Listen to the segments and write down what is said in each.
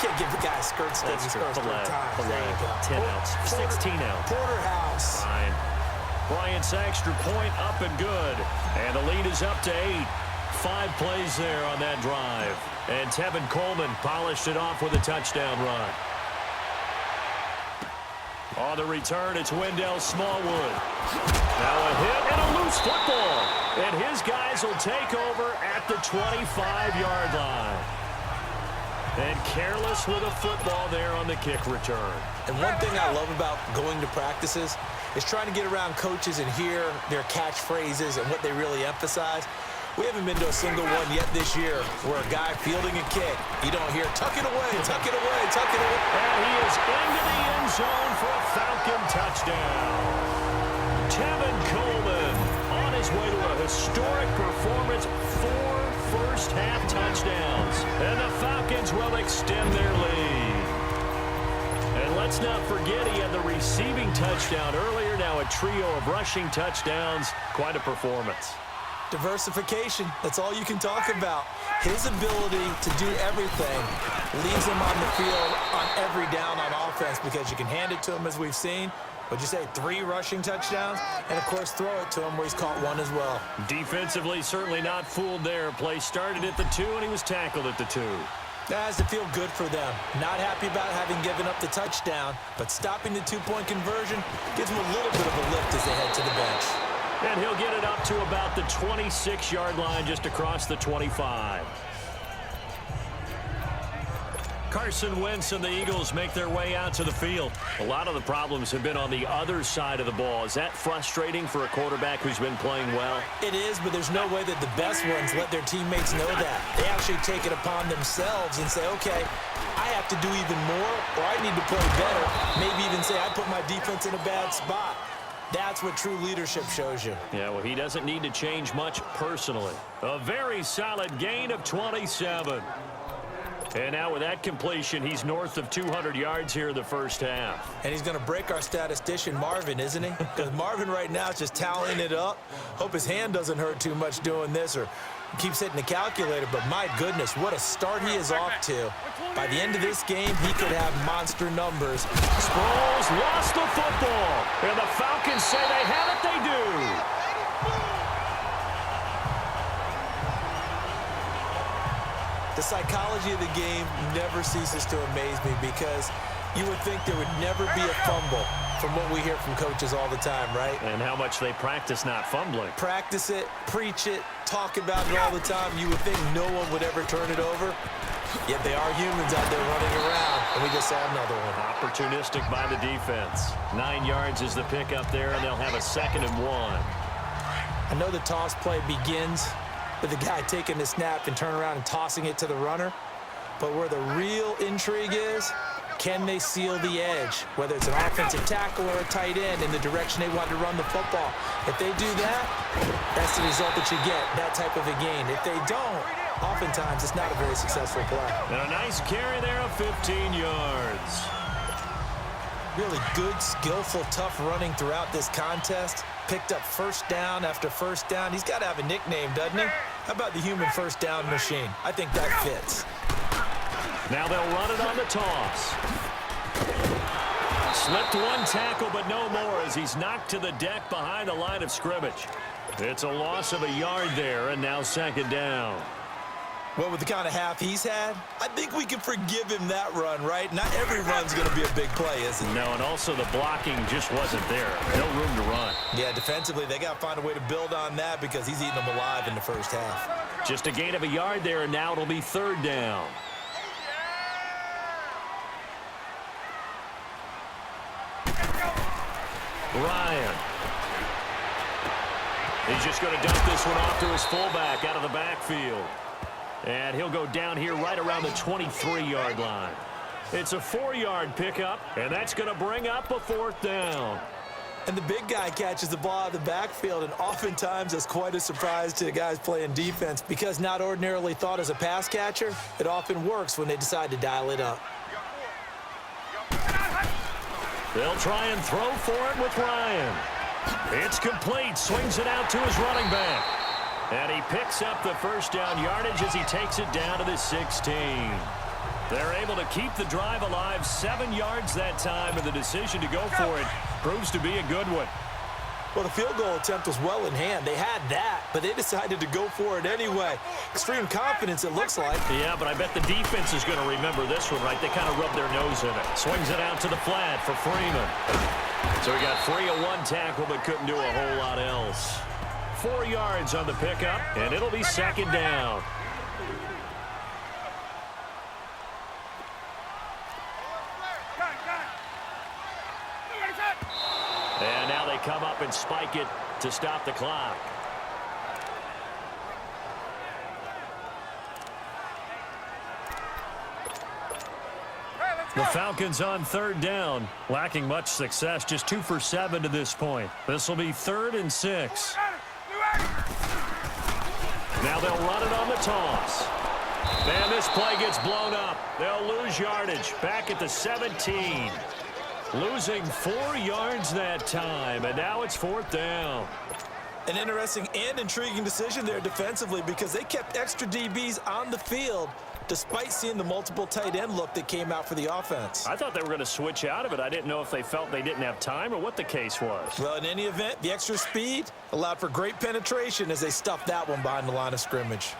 can't give the guy a skirt stick. He scores 3 times. There you go. 10 outs, 16 outs. Porterhouse. Fine. Bryant's extra point up and good. And the lead is up to 8. 5 plays there on that drive. And Tevin Coleman polished it off with a touchdown run. On the return, it's Wendell Smallwood. Now a hit and a loose football. And his guys will take over at the 25-yard line. And careless with a football there on the kick return. And one thing I love about going to practices is trying to get around coaches and hear their catchphrases and what they really emphasize. We haven't been to a single one yet this year where a guy fielding a kick, you don't hear, tuck it away, tuck it away, tuck it away. And he is into the end zone for a Falcon touchdown. Tevin Coleman on his way to a historic performance, 4 first-half touchdowns. And the Falcons will extend their lead. And let's not forget he had the receiving touchdown earlier, now a trio of rushing touchdowns. Quite a performance. Diversification, that's all you can talk about. His ability to do everything leaves him on the field on every down on offense because you can hand it to him as we've seen. What'd you say, 3 rushing touchdowns? And, of course, throw it to him where he's caught 1 as well. Defensively, certainly not fooled there. Play started at the 2, and he was tackled at the 2. That has to feel good for them. Not happy about having given up the touchdown, but stopping the 2-point conversion gives them a little bit of a lift as they head to the bench. And he'll get it up to about the 26-yard line just across the 25. Carson Wentz and the Eagles make their way out to the field. A lot of the problems have been on the other side of the ball. Is that frustrating for a quarterback who's been playing well? It is, but there's no way that the best ones let their teammates know that. They actually take it upon themselves and say, okay, I have to do even more, or I need to play better. Maybe even say I put my defense in a bad spot. That's what true leadership shows you. Yeah, well, he doesn't need to change much personally. A very solid gain of 27. And now with that completion, he's north of 200 yards here in the first half. And he's going to break our statistician, Marvin, isn't he? Because Marvin right now is just tallying it up. Hope his hand doesn't hurt too much doing this or keeps hitting the calculator. But my goodness, what a start he is off to. By the end of this game, he could have monster numbers. Sproles lost the football. And the Falcons say they have it, they do. The psychology of the game never ceases to amaze me because you would think there would never be a fumble from what we hear from coaches all the time, right? And how much they practice not fumbling. Practice it, preach it, talk about it all the time. You would think no one would ever turn it over. Yet they are humans out there running around, and we just saw another one. Opportunistic by the defense. 9 yards is the pickup there, and they'll have a 2nd and 1. I know the toss play begins with the guy taking the snap and turn around and tossing it to the runner. But where the real intrigue is, can they seal the edge? Whether it's an offensive tackle or a tight end in the direction they want to run the football. If they do that, that's the result that you get, that type of a gain. If they don't, oftentimes it's not a very successful play. And a nice carry there of 15 yards. Really good, skillful, tough running throughout this contest. Picked up first down after first down. He's got to have a nickname, doesn't he? How about the human first down machine? I think that fits. Now they'll run it on the toss. Slipped one tackle, but no more as he's knocked to the deck behind the line of scrimmage. It's a loss of a yard there, and now 2nd down. Well, with the kind of half he's had, I think we can forgive him that run, right? Not every run's going to be a big play, is it? No, and also the blocking just wasn't there. No room to run. Yeah, defensively, they got to find a way to build on that because he's eating them alive in the first half. Just a gain of a yard there, and now it'll be 3rd down. Ryan. He's just going to dump this one off to his fullback out of the backfield. And he'll go down here right around the 23-yard line. It's a 4-yard pickup, and that's going to bring up a 4th down. And the big guy catches the ball out of the backfield, and oftentimes that's quite a surprise to the guys playing defense because not ordinarily thought as a pass catcher, it often works when they decide to dial it up. They'll try and throw for it with Ryan. It's complete. Swings it out to his running back. And he picks up the first down yardage as he takes it down to the 16. They're able to keep the drive alive, 7 yards that time, and the decision to go for it proves to be a good one. Well, the field goal attempt was well in hand. They had that, but they decided to go for it anyway. Extreme confidence, it looks like. Yeah, but I bet the defense is going to remember this one, right? They kind of rubbed their nose in it. Swings it out to the flat for Freeman. So he got free of one tackle, but couldn't do a whole lot else. 4 yards on the pickup, and it'll be second down. And now they come up and spike it to stop the clock. The Falcons on third down, lacking much success, just 2 for 7 to this point. This will be 3rd and 6. Now they'll run it on the toss. And this play gets blown up. They'll lose yardage back at the 17. Losing 4 yards that time, and now it's 4th down. An interesting and intriguing decision there defensively because they kept extra DBs on the field despite seeing the multiple tight end look that came out for the offense. I thought they were going to switch out of it. I didn't know if they felt they didn't have time or what the case was. Well, in any event, the extra speed allowed for great penetration as they stuffed that one behind the line of scrimmage.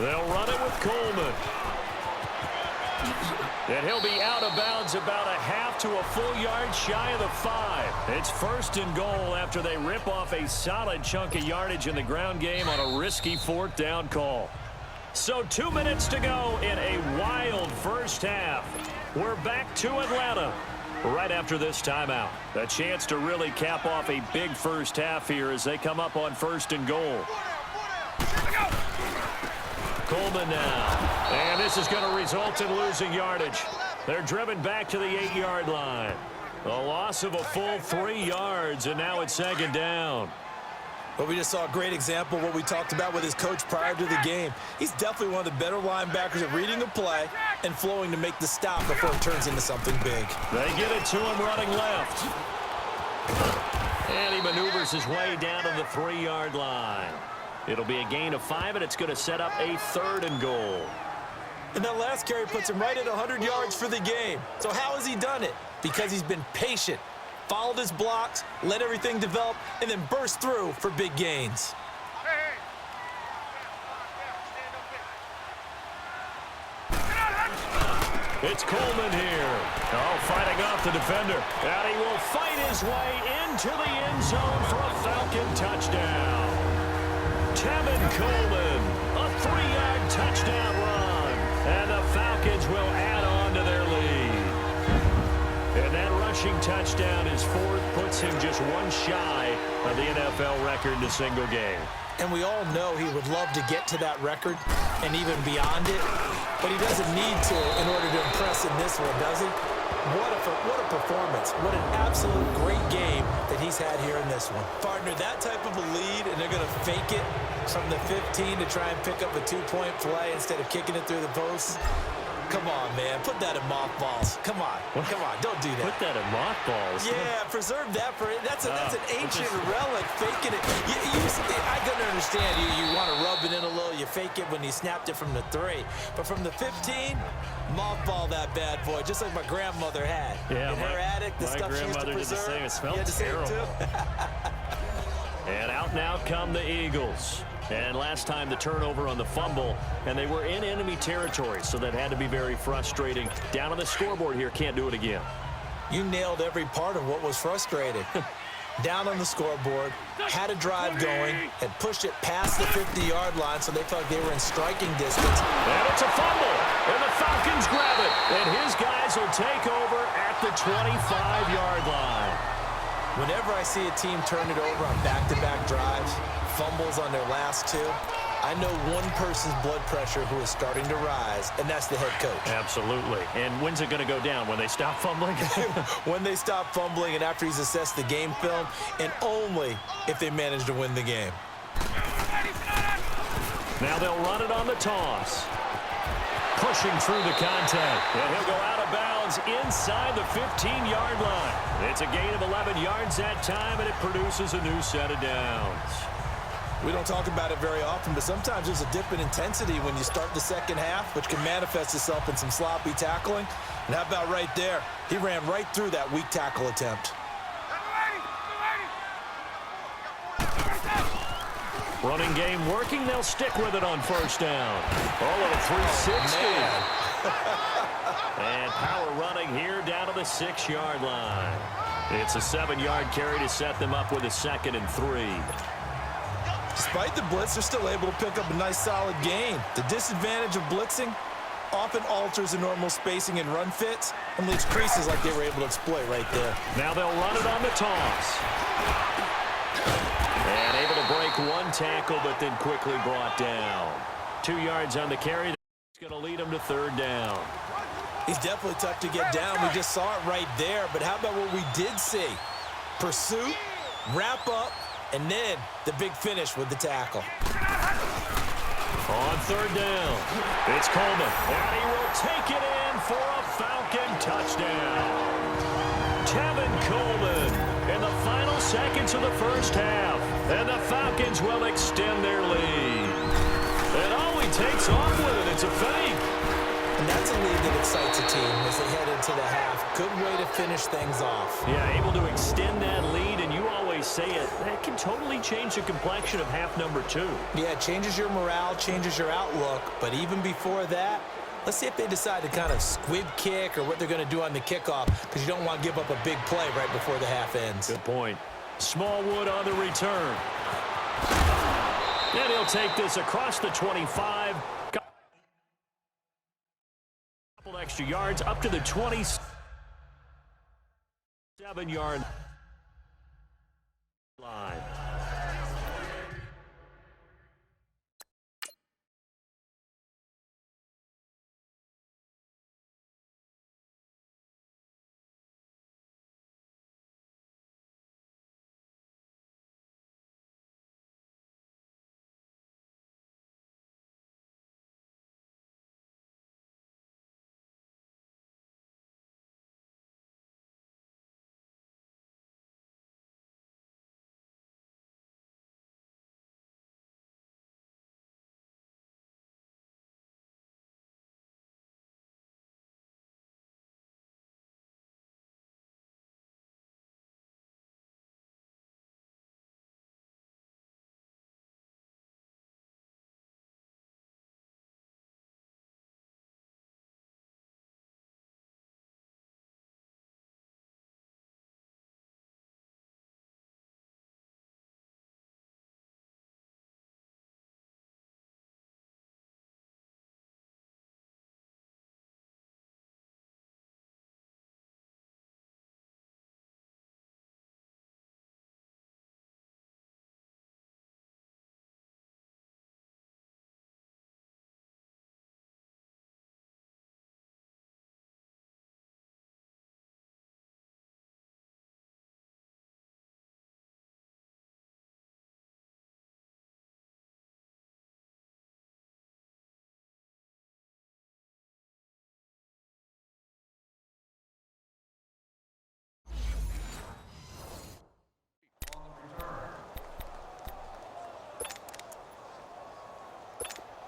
They'll run it with Coleman. And he'll be out of bounds about a half to a full yard shy of the 5. It's 1st and goal after they rip off a solid chunk of yardage in the ground game on a risky 4th down call. So 2 minutes to go in a wild first half. We're back to Atlanta right after this timeout. A chance to really cap off a big first half here as they come up on 1st and goal. Coleman now. And this is going to result in losing yardage. They're driven back to the 8-yard line. A loss of a full 3 yards, and now it's 2nd down. Well, we just saw a great example of what we talked about with his coach prior to the game. He's definitely one of the better linebackers at reading a play and flowing to make the stop before it turns into something big. They get it to him running left. And he maneuvers his way down to the 3-yard line. It'll be a gain of 5, and it's going to set up a 3rd and goal. And that last carry puts him right at 100 yards for the game. So how has he done it? Because he's been patient, followed his blocks, let everything develop, and then burst through for big gains. It's Coleman here. Oh, fighting off the defender. And he will fight his way into the end zone for a Falcon touchdown. Tevin Coleman, a 3-yard touchdown run. And the Falcons will add on to their lead. And that rushing touchdown is 4th, puts him just 1 shy of the NFL record in a single game. And we all know he would love to get to that record and even beyond it, but he doesn't need to in order to impress in this one, does he? What a performance. What an absolute great game that he's had here in this one. Partner, that type of a lead, and they're going to fake it from the 15 to try and pick up a 2-point play instead of kicking it through the posts. Come on, man. Put that in mothballs. Come on. Come on. Don't do that. Put that in mothballs? Yeah, preserve that for it. That's an ancient relic. Faking it. I couldn't understand. You want to rub it in a little. You fake it when you snapped it from the 3. But from the 15, mothball that bad boy, just like my grandmother had. Yeah, in her attic, the stuff she used to preserve. It smelled terrible. And out now come the Eagles. And last time the turnover on the fumble, and they were in enemy territory, so that had to be very frustrating. Down on the scoreboard here, can't do it again. You nailed every part of what was frustrating. Down on the scoreboard, had a drive going, had pushed it past the 50-yard line, so they felt like they were in striking distance. And it's a fumble, and the Falcons grab it, and his guys will take over at the 25-yard line. Whenever I see a team turn it over on back-to-back drives, fumbles on their last 2, I know one person's blood pressure who is starting to rise, and that's the head coach. Absolutely. And when's it going to go down? When they stop fumbling? When they stop fumbling and after he's assessed the game film, and only if they manage to win the game. Now they'll run it on the toss. Pushing through the contact. And he'll go out of bounds inside the 15-yard line. It's a gain of 11 yards that time, and it produces a new set of downs. We don't talk about it very often, but sometimes there's a dip in intensity when you start the second half, which can manifest itself in some sloppy tackling. And how about right there? He ran right through that weak tackle attempt. Running game working. They'll stick with it on first down. Oh, a 360. And power running here down to the 6-yard line. It's a 7-yard carry to set them up with a 2nd and 3. Despite the blitz, they're still able to pick up a nice solid gain. The disadvantage of blitzing often alters the normal spacing and run fits and leaves creases like they were able to exploit right there. Now they'll run it on the toss. And able to break one tackle, but then quickly brought down. 2 yards on the carry. That's going to lead them to 3rd down. He's definitely tough to get down. We just saw it right there. But how about what we did see? Pursuit, wrap up, and then the big finish with the tackle. On 3rd down, it's Coleman. And he will take it in for a Falcon touchdown. Tevin Coleman in the final seconds of the first half. And the Falcons will extend their lead. And all he takes off with it, it's a fake. And that's a lead that excites a team as they head into the half. Good way to finish things off. Yeah, able to extend that lead, and you always say it, that can totally change the complexion of half number 2. Yeah, it changes your morale, changes your outlook. But even before that, let's see if they decide to kind of squib kick or what they're going to do on the kickoff, because you don't want to give up a big play right before the half ends. Good point. Smallwood on the return. And he'll take this across the 25. Couple extra yards up to the 27-yard line.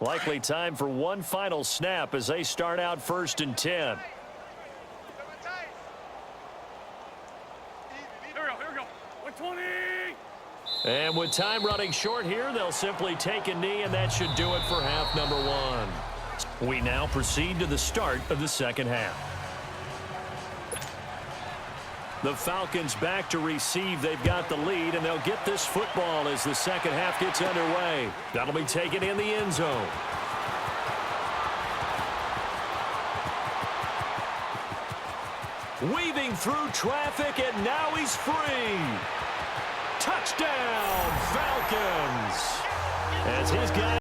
Likely time for one final snap as they start out 1st and 10. Here we go. 120. And with time running short here, they'll simply take a knee, and that should do it for half number 1. We now proceed to the start of the second half. The Falcons back to receive. They've got the lead, and they'll get this football as the second half gets underway. That'll be taken in the end zone. Weaving through traffic, and now he's free. Touchdown, Falcons! As his guy